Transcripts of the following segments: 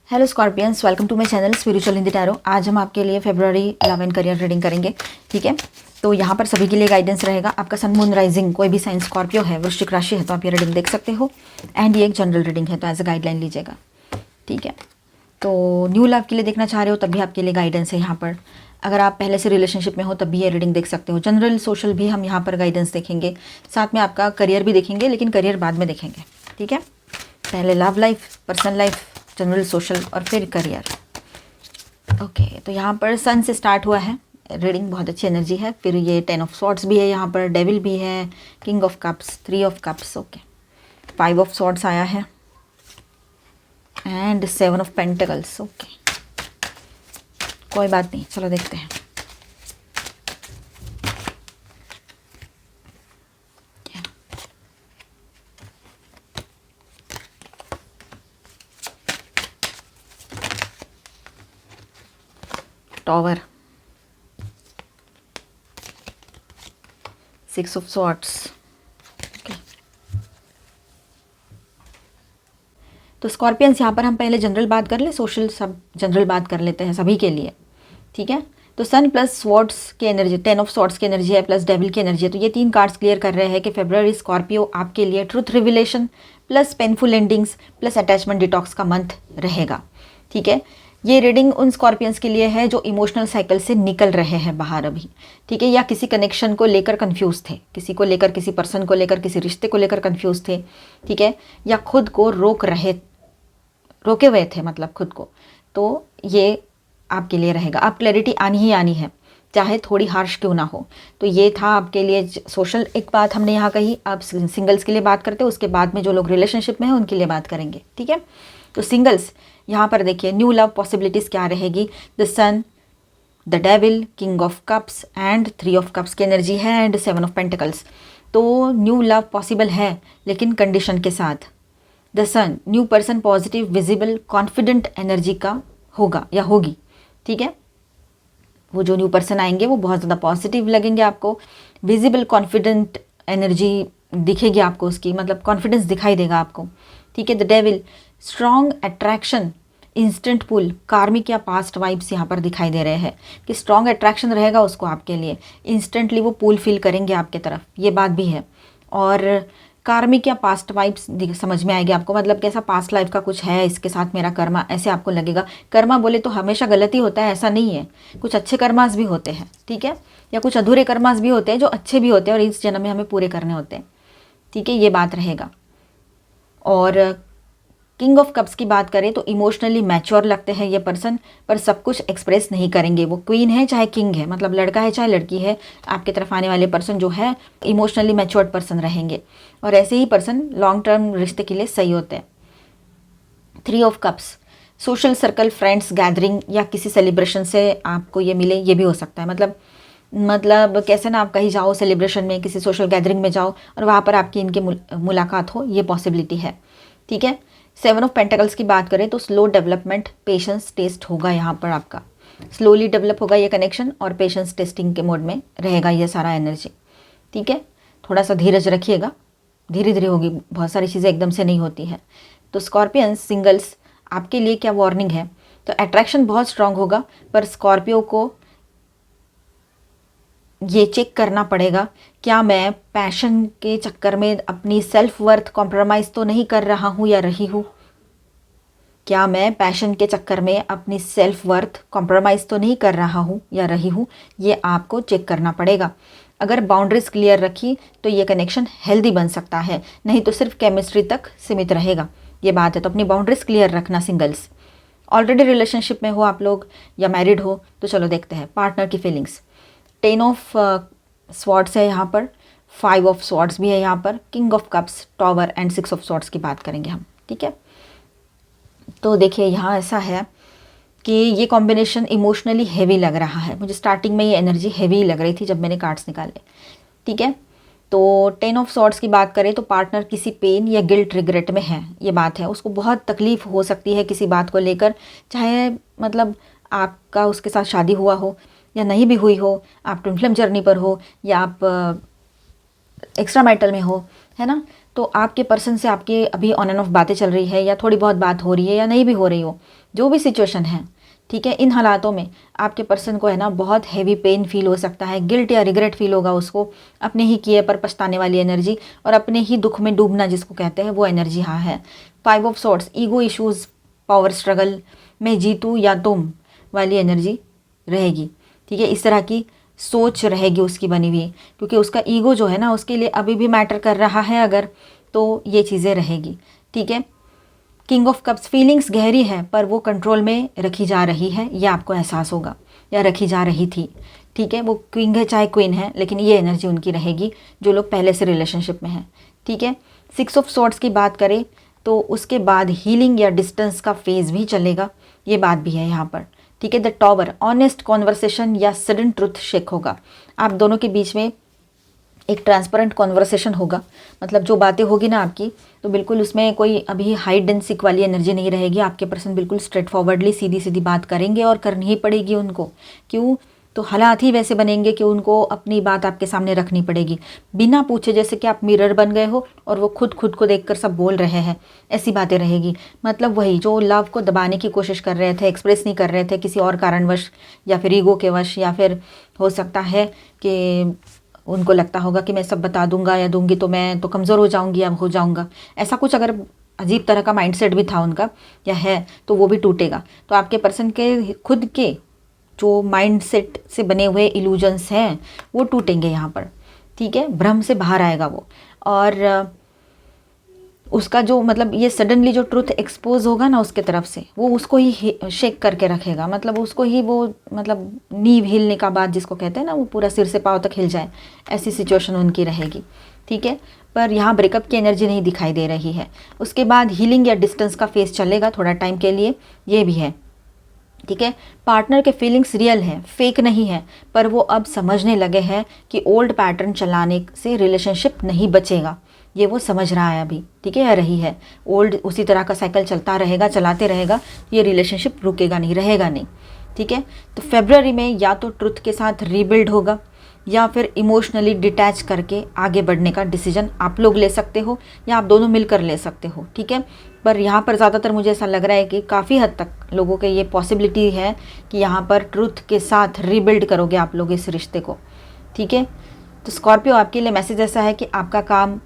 Hello scorpions, welcome to my channel spiritual Hindi tarot. आज हम आपके लिए फरवरी लव एंड करियर रीडिंग करेंगे। ठीक है, तो यहाँ पर सभी के लिए गाइडेंस रहेगा। आपका सन मून राइजिंग कोई भी साइन स्कॉर्पियो है, वृश्चिक राशि है, तो आप ये रीडिंग देख सकते हो। एंड ये एक जनरल रीडिंग है, तो एज अ गाइडलाइन लीजिएगा। ठीक है, तो न्यू लव के लिए देखना चाह रहे हो तब भी आपके लिए गाइडेंस है यहाँ पर। अगर आप पहले से रिलेशनशिप में हो तब भी ये रीडिंग देख सकते हो। जनरल सोशल भी हम यहाँ पर गाइडेंस देखेंगे, साथ में आपका करियर भी देखेंगे, लेकिन करियर बाद में देखेंगे। ठीक है, पहले love life, personal life, general social और फिर करियर। ओके, तो यहाँ पर सन से स्टार्ट हुआ है रीडिंग, बहुत अच्छी एनर्जी है। फिर ये 10 ऑफ सॉर्ड्स भी है, यहाँ पर डेविल भी है, king of cups, 3 of cups, okay, 5 of swords आया है एंड 7 ऑफ पेंटिकल्स। ओके, कोई बात नहीं, चलो देखते हैं। Tower, 6 of swords. तो स्कॉर्पियंस यहाँ पर हम पहले जनरल बात कर ले, सोशल सब जनरल बात कर लेते हैं सभी के लिए। ठीक है, तो सन प्लस स्वॉर्ड्स की एनर्जी, 10 ऑफ स्वॉर्ड्स की एनर्जी है, प्लस डेविल की एनर्जी है। तो ये 3 कार्ड्स क्लियर कर रहे हैं कि फेब्रुअरी स्कॉर्पियो आपके लिए truth revelation plus painful endings plus attachment detox का मंथ रहेगा। ठीक है, ये रीडिंग उन स्कॉर्पियंस के लिए है जो इमोशनल साइकिल से निकल रहे हैं बाहर अभी। ठीक है, या किसी कनेक्शन को लेकर कंफ्यूज थे, किसी को लेकर, किसी पर्सन को लेकर, किसी रिश्ते को लेकर कंफ्यूज थे। ठीक है, या खुद को रोके हुए थे, मतलब खुद को। तो ये आपके लिए रहेगा। अब क्लैरिटी आनी ही आनी है, चाहे थोड़ी हार्श क्यों ना हो। तो ये था आपके लिए सोशल एक बात हमने यहाँ कही। अब सिंगल्स के लिए बात करते हैं, उसके बाद में जो लोग रिलेशनशिप में हैं उनके लिए बात करेंगे। ठीक है, तो सिंगल्स यहाँ पर देखिए, न्यू लव पॉसिबिलिटीज़ क्या रहेगी। The sun, the devil, king of cups and 3 of cups की एनर्जी है एंड 7 ऑफ पेंटिकल्स। तो न्यू लव पॉसिबल है, लेकिन कंडीशन के साथ। The sun, new person positive, visible, confident energy का होगा या होगी। ठीक है, वो जो न्यू पर्सन आएंगे वो बहुत ज़्यादा पॉजिटिव लगेंगे आपको, विजिबल कॉन्फिडेंट एनर्जी दिखेगी आपको, उसकी मतलब कॉन्फिडेंस दिखाई देगा आपको। ठीक है, the devil, strong attraction, instant pull, karmic या पास्ट वाइब्स यहाँ पर दिखाई दे रहे हैं कि स्ट्रॉन्ग अट्रैक्शन रहेगा उसको आपके लिए, इंस्टेंटली वो पुल फील करेंगे आपके तरफ, ये बात भी है। और कार्मिक या पास्ट वाइब्स समझ में आएगी आपको, मतलब कैसा पास्ट लाइफ का कुछ है इसके साथ मेरा कर्मा, ऐसे आपको लगेगा। कर्मा बोले तो हमेशा गलती होता है ऐसा नहीं है, कुछ अच्छे कर्मास भी होते हैं। ठीक है, या कुछ अधूरे कर्मास भी होते हैं जो अच्छे भी होते हैं और इस जन्म में हमें पूरे करने होते हैं। ठीक है, ये बात रहेगा। और किंग ऑफ कप्स की बात करें तो इमोशनली मैच्योर लगते हैं ये पर्सन, पर सब कुछ एक्सप्रेस नहीं करेंगे। वो क्वीन है चाहे किंग है, मतलब लड़का है चाहे लड़की है, आपके तरफ आने वाले पर्सन जो है इमोशनली मैच्योर्ड पर्सन रहेंगे। और ऐसे ही पर्सन लॉन्ग टर्म रिश्ते के लिए सही होते हैं। 3 of cups, social circle, friends gathering या किसी सेलिब्रेशन से आपको ये मिले, ये भी हो सकता है। मतलब कैसे ना, आप कहीं जाओ सेलिब्रेशन में, किसी सोशल गैदरिंग में जाओ और वहाँ पर आपकी इनकी मुलाकात हो, ये पॉसिबिलिटी है। ठीक है, 7 ऑफ पेंटिकल्स की बात करें तो स्लो डेवलपमेंट, पेशेंस टेस्ट होगा यहाँ पर आपका, स्लोली डेवलप होगा ये कनेक्शन और पेशेंस टेस्टिंग के मोड में रहेगा ये सारा एनर्जी। ठीक है, थोड़ा सा धीरज रखिएगा, धीरे धीरे होगी, बहुत सारी चीज़ें एकदम से नहीं होती है। तो स्कॉर्पियंस सिंगल्स आपके लिए क्या वार्निंग है, तो अट्रैक्शन बहुत स्ट्रांग होगा, पर स्कॉर्पियो को ये चेक करना पड़ेगा, क्या मैं पैशन के चक्कर में अपनी सेल्फ वर्थ कॉम्प्रोमाइज़ तो नहीं कर रहा हूँ या रही हूँ। क्या मैं पैशन के चक्कर में अपनी सेल्फ वर्थ कॉम्प्रोमाइज़ तो नहीं कर रहा हूँ या रही हूँ, ये आपको चेक करना पड़ेगा। अगर बाउंड्रीज क्लियर रखी तो ये कनेक्शन हेल्दी बन सकता है, नहीं तो सिर्फ केमिस्ट्री तक सीमित रहेगा, ये बात है। तो अपनी बाउंड्रीज क्लियर रखना सिंगल्स। ऑलरेडी रिलेशनशिप में हो आप लोग या मैरिड हो तो चलो देखते हैं पार्टनर की फीलिंग्स। 10 ऑफ स्वॉर्ड्स है यहाँ पर, 5 ऑफ स्वॉर्ड्स भी है यहाँ पर, king of cups, tower and 6 of swords की बात करेंगे हम। ठीक है, तो देखिए यहाँ ऐसा है कि ये कॉम्बिनेशन इमोशनली हैवी लग रहा है मुझे। स्टार्टिंग में ये एनर्जी हैवी लग रही थी जब मैंने कार्ड्स निकाले। ठीक है, तो 10 ऑफ स्वॉर्ड्स की बात करें तो पार्टनर किसी पेन या गिल्ट रिग्रेट में है, ये बात है। उसको बहुत तकलीफ हो सकती है किसी बात को लेकर, चाहे मतलब आपका उसके साथ शादी हुआ हो या नहीं भी हुई हो, आप ट्विन फ्लेम जर्नी पर हो या आप एक्स्ट्रा मैरिटल में हो, है ना। तो आपके पर्सन से आपकी अभी ऑन एंड ऑफ बातें चल रही है, या थोड़ी बहुत बात हो रही है या नहीं भी हो रही हो, जो भी सिचुएशन है, ठीक है, इन हालातों में आपके पर्सन को है ना बहुत हैवी पेन फील हो सकता है, गिल्ट या रिग्रेट फील होगा उसको, अपने ही किए पर पछताने वाली एनर्जी और अपने ही दुख में डूबना जिसको कहते हैं वो एनर्जी हाँ है। 5 of swords, ego issues, power struggle, मैं जीतूँ या तुम वाली एनर्जी रहेगी, ठीक है। इस तरह की सोच रहेगी उसकी बनी हुई, क्योंकि उसका ईगो जो है ना उसके लिए अभी भी मैटर कर रहा है अगर, तो ये चीज़ें रहेगी, ठीक है। किंग ऑफ कप्स, फीलिंग्स गहरी है पर वो कंट्रोल में रखी जा रही है, ये आपको एहसास होगा, या रखी जा रही थी, ठीक है। वो किंग है चाहे क्वीन है, लेकिन ये एनर्जी उनकी रहेगी जो लोग पहले से रिलेशनशिप में हैं, ठीक है। 6 ऑफ सॉर्ड्स की बात करें तो उसके बाद हीलिंग या डिस्टेंस का फेज़ भी चलेगा, ये बात भी है यहाँ पर, ठीक है। द टॉवर, ऑनेस्ट कॉन्वर्सेशन या सडन ट्रुथ शेक होगा, आप दोनों के बीच में एक ट्रांसपेरेंट कॉन्वर्सेशन होगा, मतलब जो बातें होगी ना आपकी, तो बिल्कुल उसमें कोई अभी हाइड एंड सीक वाली एनर्जी नहीं रहेगी। आपके पर्सन बिल्कुल स्ट्रेट फॉरवर्डली सीधी सीधी बात करेंगे और करनी ही पड़ेगी उनको, क्यों, तो हालात ही वैसे बनेंगे कि उनको अपनी बात आपके सामने रखनी पड़ेगी बिना पूछे, जैसे कि आप मिरर बन गए हो और वो खुद को देखकर सब बोल रहे हैं, ऐसी बातें रहेगी। मतलब वही जो लव को दबाने की कोशिश कर रहे थे, एक्सप्रेस नहीं कर रहे थे किसी और कारणवश, या फिर ईगो के वश, या फिर हो सकता है कि उनको लगता होगा कि मैं सब बता दूंगा या दूंगी तो मैं तो कमज़ोर हो जाऊंगी या हो जाऊंगा, ऐसा कुछ अगर अजीब तरह का माइंडसेट भी था उनका या है, तो वो भी टूटेगा। तो आपके पर्सन के खुद के जो माइंडसेट से बने हुए इल्यूजन्स हैं वो टूटेंगे यहाँ पर, ठीक है, भ्रम से बाहर आएगा वो। और उसका जो मतलब ये सडनली जो ट्रुथ एक्सपोज होगा ना उसके तरफ से, वो उसको ही शेक करके रखेगा, मतलब उसको ही वो मतलब नींव हिलने का बाद जिसको कहते हैं ना, वो पूरा सिर से पाँव तक हिल जाए, ऐसी सिचुएशन उनकी रहेगी, ठीक है। पर यहाँ ब्रेकअप की एनर्जी नहीं दिखाई दे रही है। उसके बाद हीलिंग या डिस्टेंस का फेस चलेगा थोड़ा टाइम के लिए, ये भी है, ठीक है। पार्टनर के फीलिंग्स रियल है, फेक नहीं है, पर वो अब समझने लगे हैं कि ओल्ड पैटर्न चलाने से रिलेशनशिप नहीं बचेगा, ये वो समझ रहा है अभी, ठीक है, या रही है। ओल्ड उसी तरह का साइकिल चलता रहेगा, चलाते रहेगा, ये रिलेशनशिप रुकेगा नहीं, रहेगा नहीं, ठीक है। तो फरवरी में या तो ट्रुथ के साथ रीबिल्ड होगा या फिर इमोशनली डिटैच करके आगे बढ़ने का डिसीजन आप लोग ले सकते हो या आप दोनों मिलकर ले सकते हो, ठीक है। पर यहाँ पर ज़्यादातर मुझे ऐसा लग रहा है कि काफ़ी हद तक लोगों के ये पॉसिबिलिटी है कि यहाँ पर ट्रुथ के साथ रीबिल्ड करोगे आप लोग इस रिश्ते को, ठीक है। तो स्कॉर्पियो आपके लिए मैसेज ऐसा है कि आपका काम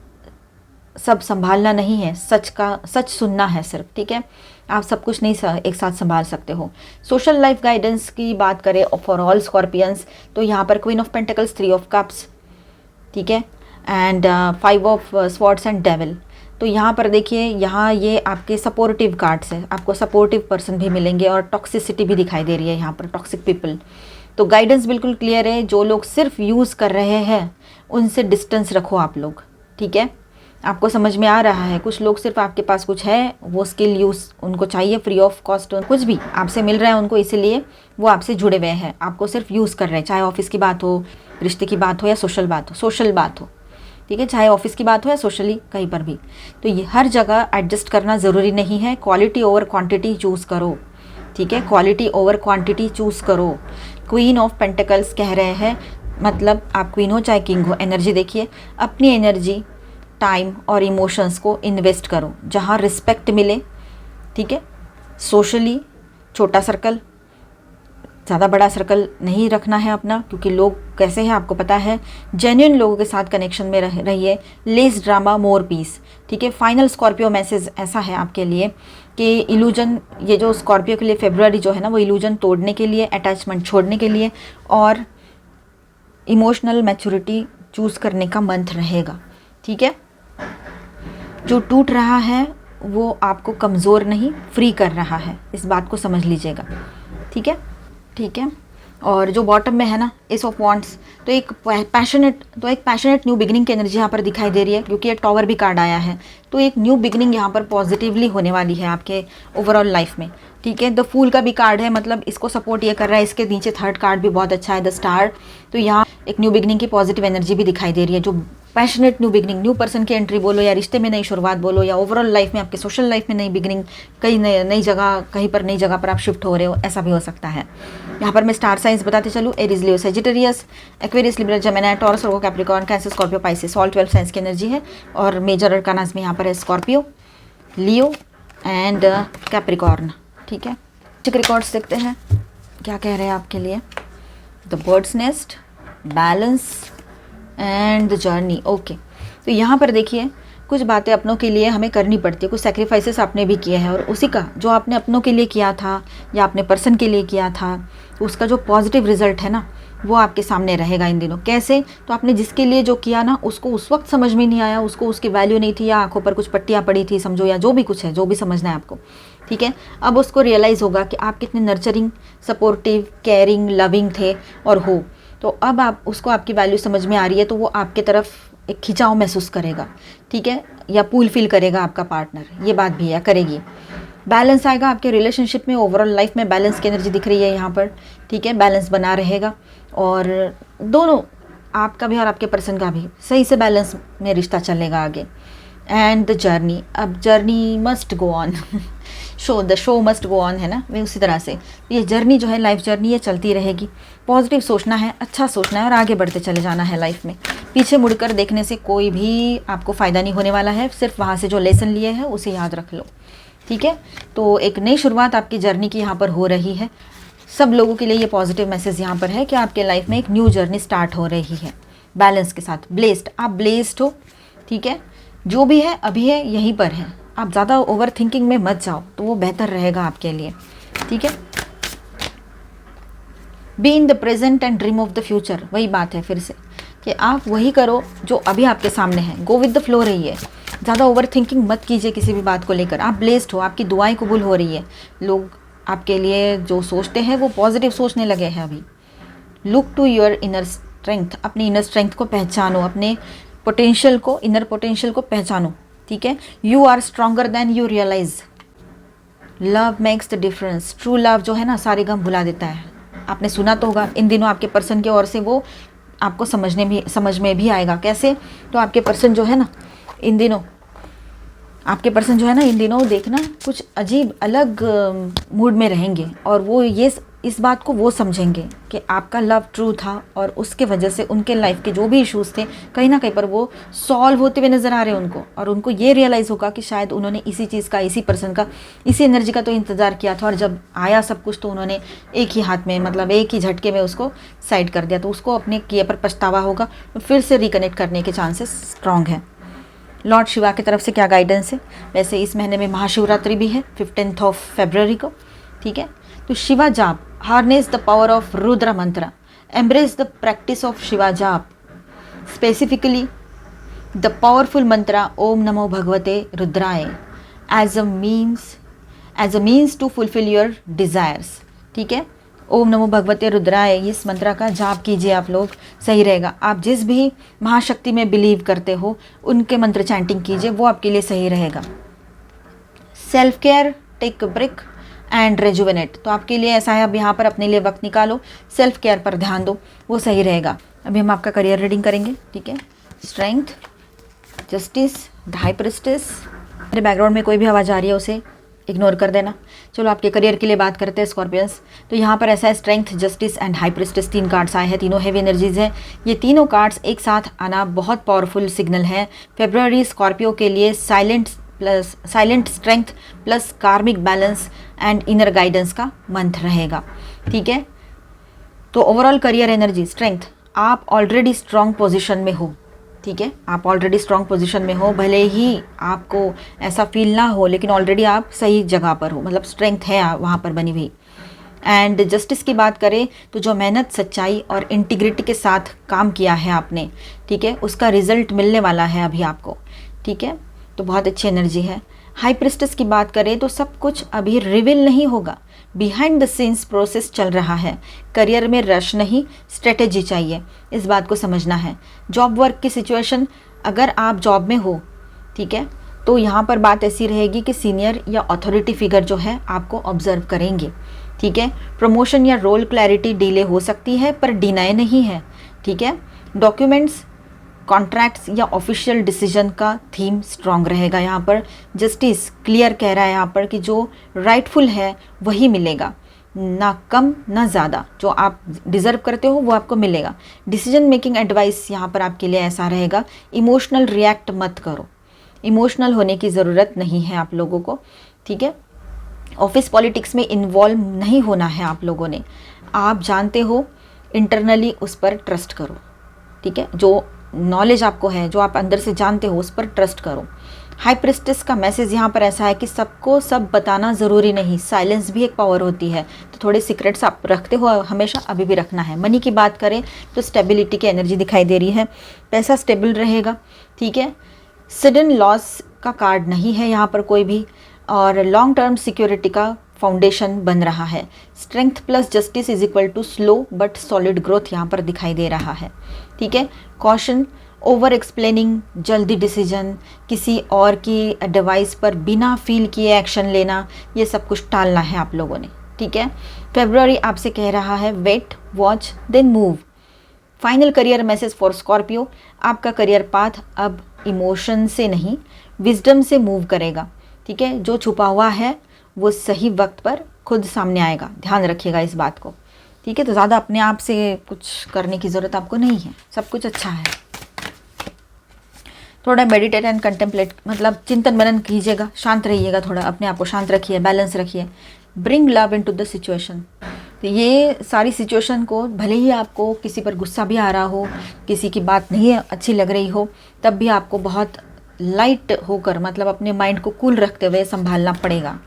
सब संभालना नहीं है, सच सुनना है सिर्फ, ठीक है। आप सब कुछ नहीं एक साथ संभाल सकते हो। सोशल लाइफ गाइडेंस की बात करें फॉर ऑल स्कॉर्पियंस, तो यहाँ पर queen of pentacles, 3 of cups, ठीक है, and 5 of swords and devil. तो यहाँ पर देखिए, यहाँ ये आपके सपोर्टिव कार्ड्स हैं, आपको सपोर्टिव पर्सन भी मिलेंगे और टॉक्सिसिटी भी दिखाई दे रही है यहाँ पर, टॉक्सिक पीपल। तो गाइडेंस बिल्कुल क्लियर है, जो लोग सिर्फ यूज़ कर रहे हैं उनसे डिस्टेंस रखो आप लोग, ठीक है। आपको समझ में आ रहा है, कुछ लोग सिर्फ आपके पास कुछ है, वो स्किल यूज़ उनको चाहिए फ्री ऑफ कॉस्ट, कुछ भी आपसे मिल रहा है उनको, इसीलिए वो आपसे जुड़े हुए हैं, आपको सिर्फ यूज़ कर रहे हैं, चाहे ऑफिस की बात हो, रिश्ते की बात हो या सोशल बात हो, ठीक है, चाहे ऑफिस की बात हो या सोशली कहीं पर भी। तो ये हर जगह एडजस्ट करना ज़रूरी नहीं है, क्वालिटी ओवर क्वांटिटी चूज़ करो, ठीक है, क्वालिटी ओवर क्वांटिटी चूज़ करो। क्वीन ऑफ पेंटिकल्स कह रहे हैं, मतलब आप क्वीन हो चाहे किंग हो, एनर्जी देखिए, अपनी एनर्जी, टाइम और इमोशंस को इन्वेस्ट करो जहाँ रिस्पेक्ट मिले, ठीक है। सोशली छोटा सर्कल, ज़्यादा बड़ा सर्कल नहीं रखना है अपना, क्योंकि लोग कैसे हैं आपको पता है। जेन्युइन लोगों के साथ कनेक्शन में रहिए, लेस ड्रामा मोर पीस, ठीक है। फाइनल स्कॉर्पियो मैसेज ऐसा है आपके लिए कि इल्यूजन, ये जो स्कॉर्पियो के लिए फरवरी जो है ना, वो इल्यूजन तोड़ने के लिए, अटैचमेंट छोड़ने के लिए और इमोशनल मैच्योरिटी चूज़ करने का मंथ रहेगा, ठीक है। जो टूट रहा है वो आपको कमज़ोर नहीं, फ्री कर रहा है, इस बात को समझ लीजिएगा, ठीक है, ठीक है। और जो बॉटम में है ना, एस ऑफ वॉन्ड्स, तो एक पैशनेट न्यू बिगिनिंग की एनर्जी यहाँ पर दिखाई दे रही है, क्योंकि ये टॉवर भी कार्ड आया है, तो एक न्यू बिगिनिंग यहाँ पर पॉजिटिवली होने वाली है आपके ओवरऑल लाइफ में, ठीक है। द फूल का भी कार्ड है, मतलब इसको सपोर्ट ये कर रहा है, इसके नीचे थर्ड कार्ड भी बहुत अच्छा है, द स्टार। तो यहाँ एक न्यू बिगिनिंग की पॉजिटिव एनर्जी भी दिखाई दे रही है, जो passionate new beginning, new person की एंट्री बोलो, या रिश्ते में नई शुरुआत बोलो, या ओवरऑल लाइफ में, आपके सोशल लाइफ में नई बिगनिंग, कहीं नई जगह, कहीं पर नई जगह पर आप शिफ्ट हो रहे हो, ऐसा भी हो सकता है। यहाँ पर मैं स्टार साइंस बताते चलूँ, Aries, Leo, Sagittarius, Aquarius, Libra, Gemini, Taurus, Virgo, Capricorn, Cancer, Scorpio, Pisces, all 12 signs की एनर्जी है। और मेजर अरकानास में यहाँ पर है स्कॉर्पियो, लियो एंड कैप्रिकॉर्न। ठीक है, चेक रिकॉर्ड्स देखते हैं क्या कह रहे हैं आपके लिए। The birds nest, balance and the journey. Okay, तो यहाँ पर देखिए कुछ बातें अपनों के लिए हमें करनी पड़ती है, कुछ सेक्रीफाइसेस आपने भी किए हैं, और उसी का जो आपने अपनों के लिए किया था या अपने पर्सन के लिए किया था, उसका जो पॉजिटिव रिजल्ट है ना, वो आपके सामने रहेगा इन दिनों। कैसे? तो आपने जिसके लिए जो किया ना, उसको उस वक्त समझ में नहीं आया, उसको उसकी वैल्यू नहीं थी, या आंखों पर कुछ पट्टियाँ पड़ी थी समझो, या जो भी कुछ है, जो भी समझना है आपको। ठीक है, अब उसको रियलाइज़ होगा कि आप कितने नर्चरिंग, सपोर्टिव, केयरिंग, लविंग थे और हो। तो अब आप उसको, आपकी वैल्यू समझ में आ रही है, तो वो आपके तरफ एक खिंचाव महसूस करेगा। ठीक है, या पुल फील करेगा आपका पार्टनर, ये बात भी है, करेगी। बैलेंस आएगा आपके रिलेशनशिप में, ओवरऑल लाइफ में बैलेंस की एनर्जी दिख रही है यहाँ पर। ठीक है, बैलेंस बना रहेगा, और दोनों, आपका भी और आपके पर्सन का भी सही से बैलेंस में रिश्ता चलेगा आगे। एंड द जर्नी, अब journey must go on the show must go on है ना, वे उसी तरह से ये जर्नी जो है, लाइफ जर्नी, ये चलती रहेगी। पॉजिटिव सोचना है, अच्छा सोचना है, और आगे बढ़ते चले जाना है लाइफ में। पीछे मुड़कर देखने से कोई भी आपको फ़ायदा नहीं होने वाला है, सिर्फ वहाँ से जो लेसन लिए हैं उसे याद रख लो। ठीक है, तो एक नई शुरुआत आपकी जर्नी की यहाँ पर हो रही है। सब लोगों के लिए ये पॉजिटिव मैसेज यहाँ पर है कि आपके लाइफ में एक न्यू जर्नी स्टार्ट हो रही है बैलेंस के साथ। ब्लेस्ड, आप ब्लेस्ड हो। ठीक है, जो भी है अभी है, यहीं पर है, आप ज़्यादा ओवर थिंकिंग में मत जाओ, तो वो बेहतर रहेगा आपके लिए। ठीक है, be in the present and dream of the future, वही बात है फिर से कि आप वही करो जो अभी आपके सामने है, गो विद द फ्लो रहिए, ज़्यादा ओवर थिंकिंग मत कीजिए किसी भी बात को लेकर। आप ब्लेस्ड हो, आपकी दुआएं कबूल हो रही है, लोग आपके लिए जो सोचते हैं वो पॉजिटिव सोचने लगे हैं अभी। Look to your inner strength, अपनी इनर स्ट्रेंथ को पहचानो, अपने पोटेंशियल को, इनर पोटेंशियल को पहचानो। ठीक है, you are stronger than you realise, love makes the difference. True love जो है ना, सारे गम भुला देता है। आपने सुना तो होगा, इन दिनों आपके पर्सन की ओर से वो आपको समझ में भी आएगा। कैसे? तो आपके पर्सन जो है ना, इन दिनों देखना कुछ अजीब अलग मूड में रहेंगे, और वो इस बात को वो समझेंगे कि आपका लव ट्रू था, और उसके वजह से उनके लाइफ के जो भी इश्यूज़ थे कहीं ना कहीं पर वो सॉल्व होते हुए नज़र आ रहे हैं उनको। और उनको ये रियलाइज़ होगा कि शायद उन्होंने इसी चीज़ का, इसी पर्सन का, इसी एनर्जी का तो इंतज़ार किया था, और जब आया सब कुछ तो उन्होंने एक ही हाथ में, मतलब एक ही झटके में उसको साइड कर दिया। तो उसको अपने किए पर पछतावा होगा, और फिर से रिकनेक्ट करने के चांसेस स्ट्रॉन्ग हैं। लॉर्ड शिवा की तरफ से क्या गाइडेंस है? वैसे इस महीने में महाशिवरात्रि भी है 15 फरवरी को। ठीक है, तो Shiva jaap, harness the power of Rudra mantra, embrace the practice of Shiva jaap, specifically the powerful mantra Om Namo Bhagavate Rudraya as a means to fulfil your desires. ठीक है, ओम नमो भगवते रुद्राय, इस मंत्र का जाप कीजिए आप लोग, सही रहेगा। आप जिस भी महाशक्ति में बिलीव करते हो उनके मंत्र चैंटिंग कीजिए, वो आपके लिए सही रहेगा। Self care, take a break and rejuvenate, तो आपके लिए ऐसा है, अब यहाँ पर अपने लिए वक्त निकालो, सेल्फ केयर पर ध्यान दो, वो सही रहेगा। अभी हम आपका करियर रीडिंग करेंगे। ठीक है, strength, justice, the high priestess. मेरे बैकग्राउंड में कोई भी आवाज़ आ रही है उसे इग्नोर कर देना। चलो आपके करियर के लिए बात करते हैं स्कॉर्पियंस। तो यहाँ पर ऐसा है, strength, justice and high priestess, 3 cards आए हैं, तीनों हेवी एनर्जीज हैं। ये तीनों कार्ड्स एक साथ आना बहुत पावरफुल सिग्नल है। फेब्रुअरी स्कॉर्पियो के लिए साइलेंट स्ट्रेंथ प्लस कार्मिक बैलेंस एंड इनर गाइडेंस का मंथ रहेगा। ठीक है, तो ओवरऑल करियर एनर्जी, स्ट्रेंथ, आप ऑलरेडी स्ट्रॉन्ग पोजिशन में हो। ठीक है, आप ऑलरेडी स्ट्रॉन्ग पोजीशन में हो, भले ही आपको ऐसा फील ना हो, लेकिन ऑलरेडी आप सही जगह पर हो, मतलब स्ट्रेंथ है वहाँ पर बनी हुई। एंड जस्टिस की बात करें तो जो मेहनत, सच्चाई और इंटीग्रिटी के साथ काम किया है आपने, ठीक है, उसका रिजल्ट मिलने वाला है अभी आपको। ठीक है, तो बहुत अच्छी एनर्जी है। हाई प्रीस्टेस की बात करें तो सब कुछ अभी रिवील नहीं होगा, बिहाइंड द सीन्स प्रोसेस चल रहा है। करियर में रश नहीं, स्ट्रेटेजी चाहिए, इस बात को समझना है। जॉब वर्क की सिचुएशन, अगर आप जॉब में हो, ठीक है, तो यहाँ पर बात ऐसी रहेगी कि सीनियर या अथॉरिटी फिगर जो है आपको ऑब्जर्व करेंगे। ठीक है, प्रमोशन या रोल क्लैरिटी डिले हो सकती है पर डिनाई नहीं है। ठीक है, डॉक्यूमेंट्स कॉन्ट्रैक्ट्स या ऑफिशियल डिसीजन का थीम स्ट्रॉन्ग रहेगा। यहाँ पर जस्टिस क्लियर कह रहा है यहाँ पर कि जो राइटफुल है वही मिलेगा, ना कम ना ज़्यादा, जो आप डिज़र्व करते हो वो आपको मिलेगा। डिसीजन मेकिंग एडवाइस यहाँ पर आपके लिए ऐसा रहेगा, इमोशनल रिएक्ट मत करो, इमोशनल होने की ज़रूरत नहीं है आप लोगों को, ठीक है। ऑफिस पॉलिटिक्स में इन्वॉल्व नहीं होना है आप लोगों ने, आप जानते हो इंटरनली उस पर ट्रस्ट करो, ठीक है। जो नॉलेज आपको है, जो आप अंदर से जानते हो, उस पर ट्रस्ट करो। हाई प्रिस्टेस का मैसेज यहाँ पर ऐसा है कि सबको सब बताना ज़रूरी नहीं, साइलेंस भी एक पावर होती है। तो थोड़े सीक्रेट्स आप रखते हो हमेशा, अभी भी रखना है। मनी की बात करें तो स्टेबिलिटी की एनर्जी दिखाई दे रही है, पैसा स्टेबल रहेगा, ठीक है। सडन लॉस का कार्ड नहीं है यहाँ पर कोई भी, और लॉन्ग टर्म सिक्योरिटी का फाउंडेशन बन रहा है। Strength plus justice is equal to slow but solid growth यहाँ पर दिखाई दे रहा है, ठीक है। कॉशन, ओवर एक्सप्लेनिंग, जल्दी डिसीजन, किसी और की एडवाइस पर बिना फील किए एक्शन लेना, ये सब कुछ टालना है आप लोगों ने, ठीक है। फेब्रुअरी आपसे कह रहा है wait, watch then move. Final career message for Scorpio, आपका करियर पाथ अब इमोशन से नहीं विजडम से मूव करेगा, ठीक है। जो छुपा हुआ है वो सही वक्त पर खुद सामने आएगा, ध्यान रखिएगा इस बात को, ठीक है। तो ज़्यादा अपने आप से कुछ करने की ज़रूरत आपको नहीं है, सब कुछ अच्छा है। थोड़ा मेडिटेट एंड कंटेम्पलेट, मतलब चिंतन मनन कीजिएगा, शांत रहिएगा, थोड़ा अपने आप को शांत रखिए, बैलेंस रखिए। Bring love into the situation, तो ये सारी सिचुएशन को, भले ही आपको किसी पर गुस्सा भी आ रहा हो, किसी की बात नहीं अच्छी लग रही हो, तब भी आपको बहुत लाइट होकर, मतलब अपने माइंड को कूल रखते हुए संभालना पड़ेगा।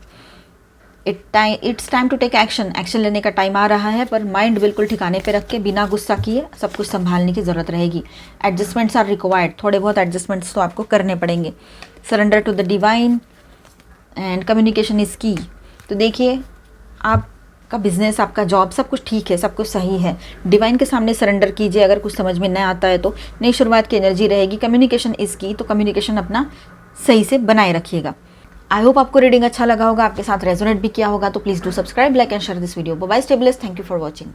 It's time to take action, action लेने का टाइम आ रहा है, पर माइंड बिल्कुल ठिकाने पे रख के बिना गुस्सा किए सब कुछ संभालने की ज़रूरत रहेगी। एडजस्टमेंट्स आर रिक्वायर्ड, थोड़े बहुत एडजस्टमेंट्स तो आपको करने पड़ेंगे। Surrender to the divine and communication is key. तो देखिए, आपका बिजनेस, आपका जॉब, सब कुछ ठीक है, सब कुछ सही है। डिवाइन के सामने सरेंडर कीजिए, अगर कुछ समझ में नहीं आता है तो। नई शुरुआत की एनर्जी रहेगी, कम्युनिकेशन इज़ की, तो कम्युनिकेशन अपना सही से बनाए रखिएगा। आई होप आपको रीडिंग अच्छा लगा होगा, आपके साथ रेजोनेट भी किया होगा। तो please do subscribe, like and share this video. Bye stay blessed, thank you for watching.